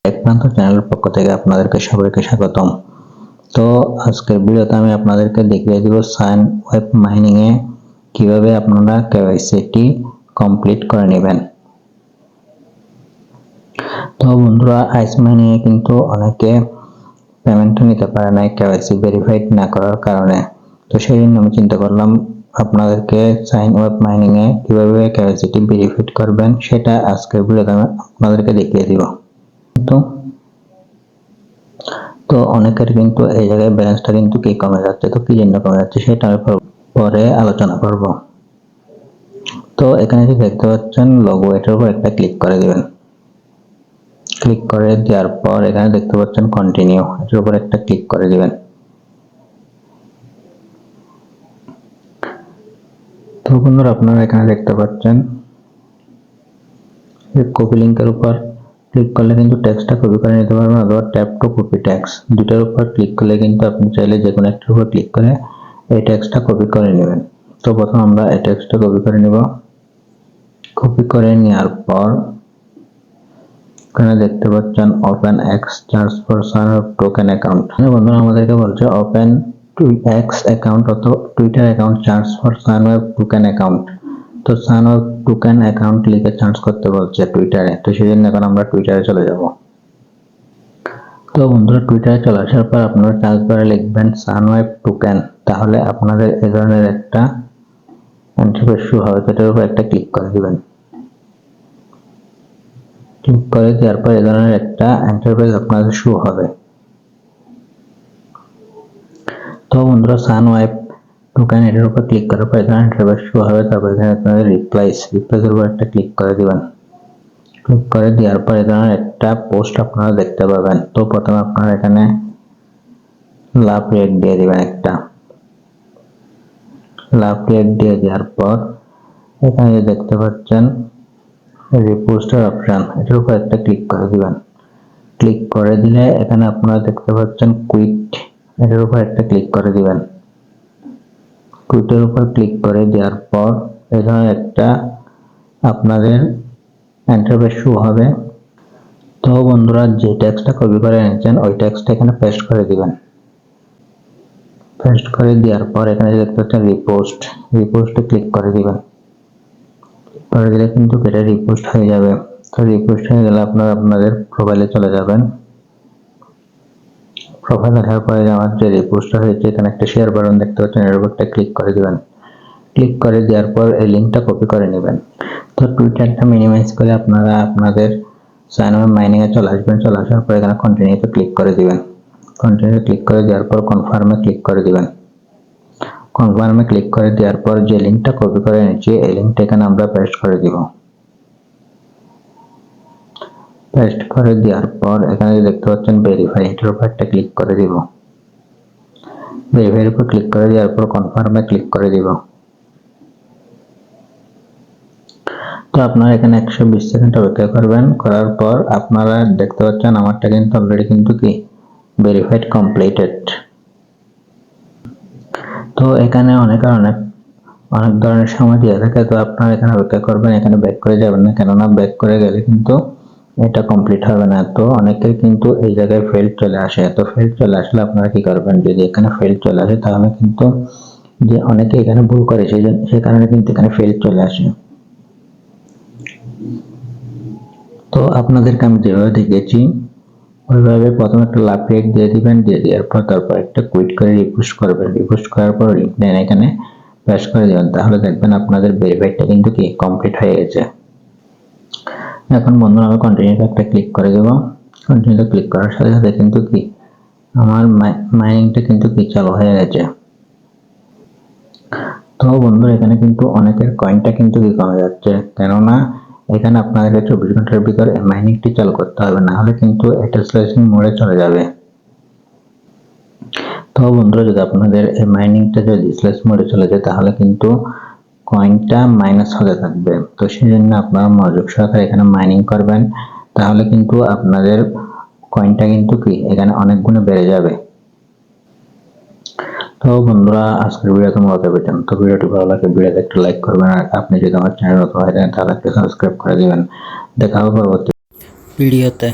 একমাত্র চ্যানেলের পক্ষ থেকে আপনাদেরকে সবাইকে স্বাগতম। তো আজকের ভিডিওতে আমি আপনাদেরকে দেখিয়ে দিব সাইন ওয়েব মাইনিং এ কিভাবে আপনারা কেওয়াইসিটি কমপ্লিট করে নেবেন। তো বন্ধুরা, আইস মাইনিং এ কিন্তু অনেকে পেমেন্ট নিতে পারে না কেওয়াইসি ভেরিফাইড না করার কারণে। তো সেই জন্য আমি চিন্তা করলাম আপনাদেরকে সাইন ওয়েব মাইনিং এ কিভাবে কেওয়াইসিটি ভেরিফাইড করবেন সেটা আজকের ভিডিওতে আমি আপনাদেরকে দেখিয়ে দিব। তো অনেকের কিন্তু এই জায়গায় ব্যালেন্সটা কিন্তু কি কমে যাচ্ছে, তো কি জন্য কমে যাচ্ছে সেটা আমি পরে আলোচনা করব। তো এখানে যে দেখতে পাচ্ছেন লোগো, এটার উপর একটা ক্লিক করে দিবেন। ক্লিক করে দেওয়ার পর এখানে দেখতে পাচ্ছেন কন্টিনিউ, এটার উপর একটা ক্লিক করে দিবেন। তো বন্ধুরা, আপনারা এখানে দেখতে পাচ্ছেন কপি লিংকের উপর ক্লিক করলে কিন্তু টেক্সটটা কপি করে নিতে পারবেন, অথবা ট্যাপ টু কপি টেক্সট দুটার উপর ক্লিক করলে কিন্তু আপনি চাইলে যে কোনো একটার উপর ক্লিক করে এই টেক্সটটা কপি করে নেবেন। তো প্রথম আমরা এই টেক্সটটা কপি করে নেব। কপি করে নেওয়ার পর এখানে দেখতে পাচ্ছেন open x charge for serve token account. বন্ধুরা আমাদেরকে বলছে ওপেন এক্স অ্যাকাউন্ট অথবা Twitter account charge for serve token account. তো সার্ভ টোকেন অ্যাকাউন্ট লিখে চার্জ করতে বলছে টুইটারে। তো সেই জন্য এখন আমরা টুইটারে চলে যাব। তো বন্ধুরা, টুইটারে চলে আসার পর আপনারা সার্চ বারে লিখবেন সানওয়েব টোকেন, তাহলে আপনাদের এই ধরনের একটা ইন্টারফেস শো হবে। এটার উপর একটা ক্লিক করে দিবেন। ক্লিক করে দেওয়ার পর এই ধরনের একটা ইন্টারফেস আপনাদের শো হবে। তো বন্ধুরা, সানওয়েব টোকেন এটার উপর ক্লিক করার পর এই ধরনের ইন্টারফেস শো হবে। তারপর এখানে আপনাদের রিপ্লাইসের উপর একটা ক্লিক করে দিবেন। ক্লিক করে দেওয়ার পর এই ধরনের একটা পোস্ট আপনারা দেখতে পাবেন। তো প্রথমে আপনারা এখানে লাভ রেট দিয়ে দিবেন। একটা লাভ রেট দিয়ে দেওয়ার পর এখানে দেখতে পাচ্ছেন রিপোস্টের অপশন, এটার উপর একটা ক্লিক করে দিবেন। ক্লিক করে দিলে এখানে আপনারা দেখতে পাচ্ছেন কুইট, এটার উপর একটা ক্লিক করে দিবেন। কুইটের উপর ক্লিক করে দেওয়ার পর এই ধরনের একটা আপনাদের ইন্টারফেস শো হবে। তো বন্ধুরা, যে টেক্সটটা কপি করে এনেছেন ওই টেক্সটটা এখানে পেস্ট করে দিবেন। পেস্ট করে দেওয়ার পর এখানে দেখতে পাচ্ছেন রিপোস্টে ক্লিক করে দিবেন। করে দিলে কিন্তু এটা রিপোস্ট হয়ে যাবে। তো রিপোস্ট হয়ে গেলে আপনারা আপনাদের প্রোফাইলে চলে যাবেন। প্রোফাইলে আসার পরে আমার যে রিপোস্টটা হয়েছে এখানে একটা শেয়ার বাটন দেখতে পাচ্ছেন, এর উপর একটা ক্লিক করে দিবেন। ক্লিক করে দেওয়ার পর এই লিঙ্কটা কপি করে নেবেন। তো টুইটারটা মিনিমাইজ করে আপনারা আপনাদের সাইন ওয়েব মাইনিং এ চলে আসবেন। চলে আসার পর এখানে কন্টিনিউতে ক্লিক করে দিবেন। কন্টিনিউ ক্লিক করে দেওয়ার পর কনফার্মে ক্লিক করে দিবেন। কনফার্মে ক্লিক করে দেওয়ার পর যে লিঙ্কটা কপি করে নিচ্ছি এই লিঙ্কটা এখানে আমরা পেস্ট করে দিব। পেস্ট করে দেওয়ার পর এখানে দেখতে পাচ্ছেন ভেরিফাই, এটার উপর একটা ক্লিক করে দিব। ভেরিফাইয়ের উপর ক্লিক করে দেওয়ার পর কনফার্মে ক্লিক করে দিব। তো আপনারা এখানে 120 সেকেন্ড অপেক্ষা করবেন। করার পর আপনারা দেখতে পাচ্ছেন আমারটা কিন্তু অলরেডি কিন্তু কি ভেরিফাইড কমপ্লিটেড। তো এখানে অনেক ধরনের সময় দিয়ে থাকে। তো আপনারা এখানে অপেক্ষা করবেন, এখানে ব্যাক করে যাবেন না, কেননা ব্যাক করে গেলে কিন্তু এটা কমপ্লিট হবে না। তো অনেকের কিন্তু এই জায়গায় ফেল চলে আসে। তো ফেল চলে আসলে আপনারা কি করবেন, যদি এখানে ফেল চলে আসে তাহলে কিন্তু যে অনেকে এখানে ভুল করে সেই কারণে কিন্তু এখানে ফেল চলে আসে। তো আপনাদেরকে আমি যেভাবে দেখিয়েছি ওইভাবে প্রথমে একটা লাভ রেট দিয়ে দিবেন। দিয়ে দেওয়ার পর তারপর একটা কুইট করে রিপোস্ট করবেন। রিপোস্ট করার পর লিঙ্ক দেন এখানে পেস্ট করে দিবেন। তাহলে দেখবেন আপনাদের ভেরিফাইডটা কিন্তু কি কমপ্লিট হয়ে গেছে। এখন বন্ধুরা আমি কন্টিনিউতে একটা ক্লিক করে দেব। কন্টিনিউতে ক্লিক করার সাথে সাথে কিন্তু কি আমার মাইনিংটা কিন্তু কি চালু হয়ে গেছে। তো বন্ধুরা, এখানে কিন্তু অনেকের কয়েনটা কিন্তু কি কমে যাচ্ছে, কেননা এখানে আপনাদের 24 ঘন্টার ভিতর মাইনিংটি চালু করতে হবে, না হলে কিন্তু এটা স্ল্যাশিং মোডে চলে যাবে। তো বন্ধুরা, যদি আপনাদের এই মাইনিংটা যদি স্ল্যাশ মোডে চলে যায় তাহলে কিন্তু কয়েনটা মাইনাস হতে থাকবে। তো সেই জন্য আপনারা মনোযোগ সহকারে এখানে মাইনিং করবেন, তাহলে কিন্তু আপনাদের কয়েনটা কিন্তু কি এখানে অনেক গুণে বেড়ে যাবে। তো বন্ধুরা, আজকের ভিডিওতে মূলত পেতেন। তো ভিডিওটি ভালো লাগে ভিডিওতে একটা লাইক করবেন, আর আপনি যদি আমার চ্যানেল নতুন হয়ে থাকেন তাহলে একটা সাবস্ক্রাইব করে দিবেন। দেখা হবে পরবর্তী ভিডিওতে।